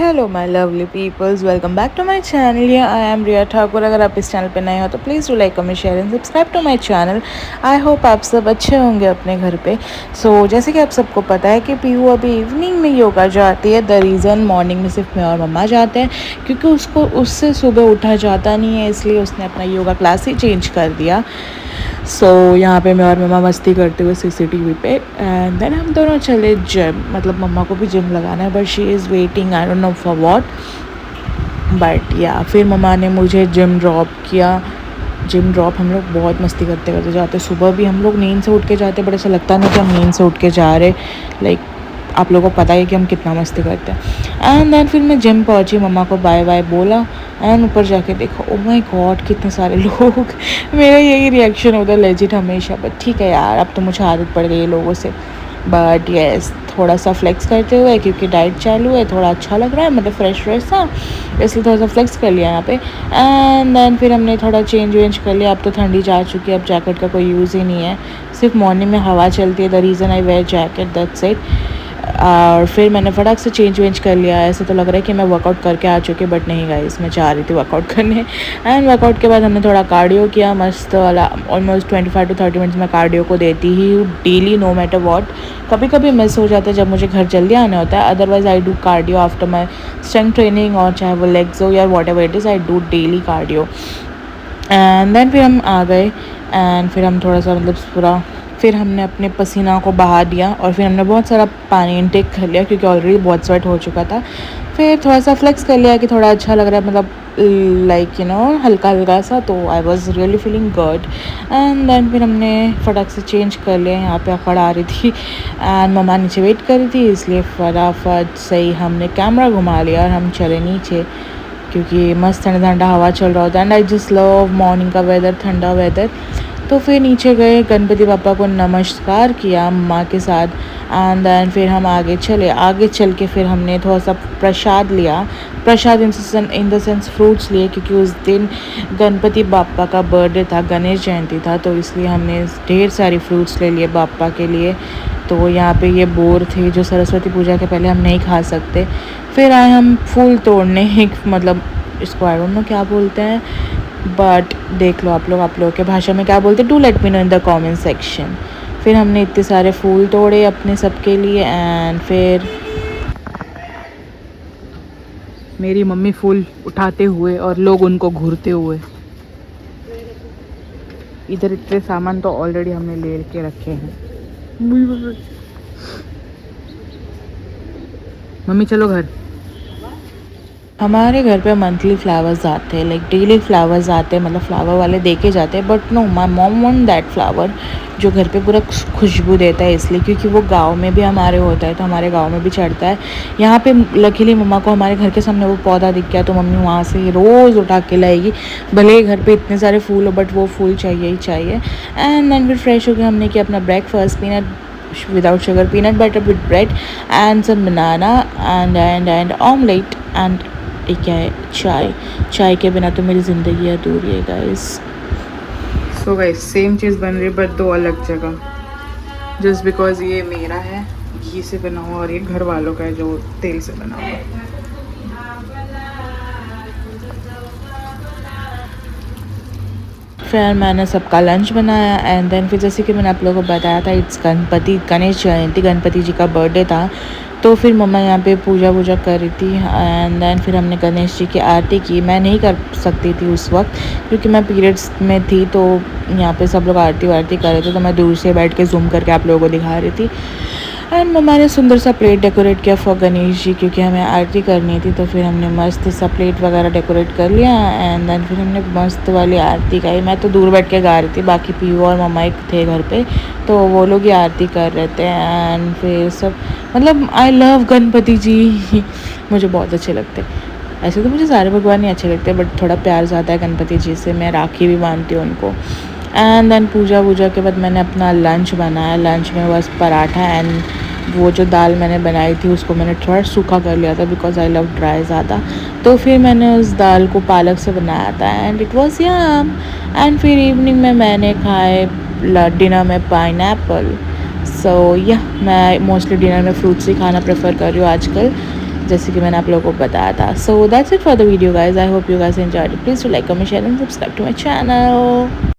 Hello my lovely peoples, welcome back to my channel. Yeah I M रिया ठाकुर। अगर आप इस channel पे नए हो तो please do like, comment, share and subscribe to my channel. I hope आप सब अच्छे होंगे अपने घर पे। जैसे कि आप सबको पता है कि पीयू अभी इवनिंग में योगा जाती है। द रीज़न मॉर्निंग में सिर्फ मैं और मम्मा जाते हैं क्योंकि उसको उससे सुबह उठा जाता नहीं है, इसलिए उसने अपना योगा क्लास ही चेंज कर दिया। यहाँ पे मैं और मम्मा मस्ती करते हुए सीसीटीवी पे, एंड देन हम दोनों चले जिम। मतलब मम्मा को भी जिम लगाना है, but she is waiting, I don't know for what. But या फिर मम्मा ने मुझे जिम ड्रॉप किया। जिम ड्रॉप हम लोग बहुत मस्ती करते करते जाते। सुबह भी हम लोग नींद से उठ के जाते, बट ऐसा लगता नहीं कि हम नींद से उठ के जा रहे। लाइक आप लोगों को पता है कि हम कितना मस्ती करते हैं। एंड देन फिर मैं जिम पहुंची, मम्मा को बाय बाय बोला, एंड ऊपर जाके देखा, ओ माय गॉड कितने सारे लोग। मेरा यही रिएक्शन होता है लेजिट हमेशा, बट ठीक है यार, अब तो मुझे आदत पड़ गई है लोगों से। बट येस, थोड़ा सा फ्लेक्स करते हुए, क्योंकि डाइट चालू है, थोड़ा अच्छा लग रहा है, मतलब फ्रेश फ्रेश सा, इसलिए थोड़ा सा फ्लेक्स कर लिया यहाँ पे। एंड देन फिर हमने थोड़ा चेंज वेंज कर लिया। अब तो ठंडी जा चुकी है, अब जैकेट का कोई यूज़ ही नहीं है, सिर्फ मॉर्निंग में हवा चलती है। The reason I wear jacket, that's it. और फिर मैंने फटाक से चेंज वेंज कर लिया। ऐसे तो लग रहा है कि मैं वर्कआउट करके आ चुकी, बट नहीं गाइस, मैं चाह रही थी वर्कआउट करने। एंड वर्कआउट के बाद हमने थोड़ा कार्डियो किया, मस्त वाला। ऑलमोस्ट 25 to 30 मिनट्स मैं कार्डियो को देती ही हूँ डेली, नो मैटर वॉट। कभी कभी मिस हो जाता है जब मुझे घर जल्दी आना होता है, otherwise I do cardio after my strength training, और चाहे वो लेग्स हो या whatever it is, I do daily cardio. And then फिर हम आ गए, एंड फिर हम थोड़ा सा मतलब पूरा, फिर हमने अपने पसीना को बहा दिया, और फिर हमने बहुत सारा पानी इनटेक कर लिया क्योंकि ऑलरेडी बहुत स्वेट हो चुका था। फिर थोड़ा सा फ्लेक्स कर लिया कि थोड़ा अच्छा लग रहा है, मतलब लाइक हल्का हल्का सा। तो I was really feeling good. And then फिर हमने फटाक से चेंज कर लिया। यहाँ पे अखड़ आ रही थी एंड मम्मा नीचे वेट कर रही थी, इसलिए फटाफट से ही हमने कैमरा घुमा लिया और हम चले नीचे, क्योंकि मस्त ठंडा ठंडा हवा चल रहा होता है। And I just love morning का वेदर, ठंडा वेदर। तो फिर नीचे गए, गणपति पापा को नमस्कार किया मम्मा के साथ। एंड देन फिर हम आगे चल के फिर हमने थोड़ा सा प्रसाद लिया। प्रसाद इन द सेंस फ्रूट्स लिए, क्योंकि उस दिन गणपति बापा का बर्थडे था, गणेश जयंती था, तो इसलिए हमने ढेर सारी फ्रूट्स ले लिए बापा के लिए। तो यहाँ पे ये बोर थे जो सरस्वती पूजा के पहले हम नहीं खा सकते। फिर आए हम फूल तोड़ने, मतलब इसको आई डोंट नो क्या बोलते हैं, बट देख लो आप लोग के भाषा में क्या बोलते हैं, do let me know in the comment section. फिर हमने इतने सारे फूल तोड़े अपने सबके लिए। एंड फिर मेरी मम्मी फूल उठाते हुए और लोग उनको घूरते हुए। इधर इतने सामान तो ऑलरेडी हमने ले के रखे हैं। मम्मी चलो घर। हमारे घर पे मंथली फ्लावर्स आते हैं, लाइक डेली फ्लावर्स आते हैं, मतलब फ्लावर वाले देके जाते हैं। But no, my mom want that flower जो घर पे पूरा खुशबू देता है, इसलिए क्योंकि वो गांव में भी हमारे होता है, तो हमारे गांव में भी चढ़ता है। यहाँ पे लकीली मम्मा को हमारे घर के सामने वो पौधा दिख गया, तो मम्मी वहाँ से रोज़ उठा के लाएगी। भले ही घर पे इतने सारे फूल हो, बट वो फूल चाहिए ही चाहिए। एंड देन फिर फ्रेश हो गया, हमने किया अपना breakfast, peanut without sugar, peanut butter with bread and some banana and omelette and क्या है, चाय के बिना तो मेरी ज़िंदगी अधूरी है गाइस। सो गाइस, सेम चीज़ बन रही है बट दो अलग जगह, जस्ट बिकॉज ये मेरा है घी से बना हुआ, और ये घर वालों का है जो तेल से बना हुआ। फिर मैंने सबका लंच बनाया। एंड देन फिर जैसे कि मैंने आप लोगों को बताया था, इट्स गणेश जयंती, गणपति जी का बर्थडे था। तो फिर मम्मा यहाँ पे पूजा कर रही थी। एंड देन फिर हमने गणेश जी की आरती की। मैं नहीं कर सकती थी उस वक्त क्योंकि मैं पीरियड्स में थी, तो यहाँ पे सब लोग आरती वारती कर रहे थे, तो मैं दूर से बैठ के जूम करके आप लोगों को दिखा रही थी। एंड मम्मा ने सुंदर सा प्लेट डेकोरेट किया फॉर गणेश जी, क्योंकि हमें आरती करनी थी। तो फिर हमने मस्त सा प्लेट वगैरह डेकोरेट कर लिया। एंड देन फिर हमने मस्त वाली आरती गाई। मैं तो दूर बैठ के गा रही थी, बाकी पीयू और मम्मा एक थे घर पे, तो वो लोग ही आरती कर रहे थे। एंड फिर सब, मतलब आई लव गणपति जी मुझे बहुत अच्छे लगते। ऐसे तो मुझे सारे भगवान ही अच्छे लगते हैं, बट थोड़ा प्यार ज़्यादा है गणपति जी से, मैं राखी भी बांधती हूँ उनको। एंड देन पूजा के बाद मैंने अपना लंच बनाया। लंच में बस पराठा, एंड वो जो दाल मैंने बनाई थी उसको मैंने थोड़ा सूखा कर लिया था, बिकॉज आई लव ड्राई ज़्यादा। तो फिर मैंने उस दाल को पालक से बनाया था, and it was yum. And फिर इवनिंग में मैंने खाए डिनर में पाइनएप्पल। सो या मैं मोस्टली डिनर में फ्रूट्स ही खाना प्रेफर कर रही हूँ आजकल। जैसे कि मैंने आप लोगों को बताया था। So that's it for the video guys. I hope you guys enjoyed. Please to like comment share and subscribe to my channel.